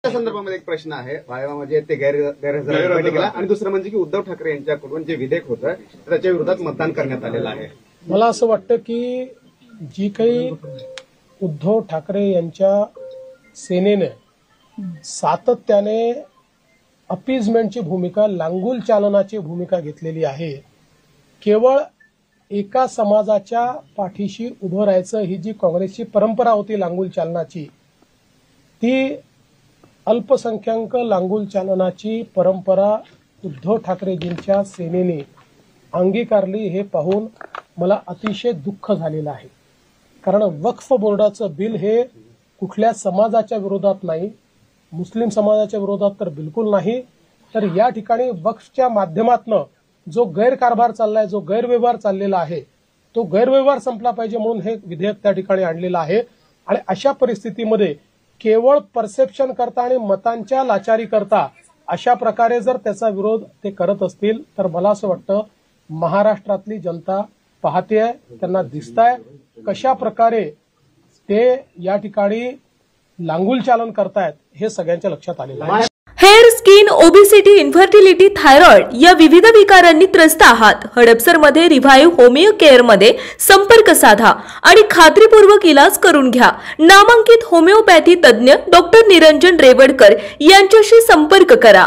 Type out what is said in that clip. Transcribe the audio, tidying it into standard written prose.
त्या संदर्भामध्ये एक प्रश्न आहे, म्हणजे ते गैरहजर बैठकीला, आणि दुसरं म्हणजे की उद्धव ठाकरे यांच्याकडून जे विधेयक होतं त्याच्या विरोधात मतदान करण्यात आलेलं आहे। मला असं वाटतं की जी काही उद्धव ठाकरे यांच्या सेनेने सातत्याने अपीजमेंटची भूमिका, लांगुल चालनाची भूमिका घेतलेली आहे, केवळ एका समाजाच्या पाठीशी उभं राहायचं ही जी काँग्रेसची परंपरा होती लांगुल चालनाची, ती अल्पसंख्याक लांगुल चालनाची परंपरा उद्धव ठाकरेजींच्या सेनेने अंगीकारली हे पाहून मला अतिशय दुःख झालेलं आहे। कारण वक्फ बोर्डाचं बिल हे कुठल्या समाजाच्या विरोधात नाही, मुस्लिम समाजाच्या विरोधात तर बिलकुल नाही, तर या ठिकाणी वक्फच्या माध्यमातून जो गैरकारभार चाललाय, जो गैरव्यवहार चाललेला आहे, तो गैरव्यवहार संपला पाहिजे म्हणून हे विधेयक त्या ठिकाणी आणलेलं आहे। आणि अशा परिस्थितीमध्ये केवळ परसेप्शन करता आणि मतांच्या लाचारी करता अशा प्रकारे जर त्याचा विरोध ते करत असतील तर मला असं वाटतं महाराष्ट्रातली जनता पाहतेय, त्यांना दिसतंय कशा प्रकारे ते या ठिकाणी लांगुल चालन करतायत हे सगळ्यांच्या लक्षात आलेलं आहे। Hair, skin, obesity, infertility, thyroid या विविध विकारांनी त्रस्त आहात? हडपसरमध्ये रिव्हाइव्ह होमिओ केअर मध्ये संपर्क साधा आणि खात्रीपूर्वक इलाज करून घ्या। नामांकित होमिओपॅथी तज्ञ डॉक्टर निरंजन रेवडकर यांच्याशी संपर्क करा।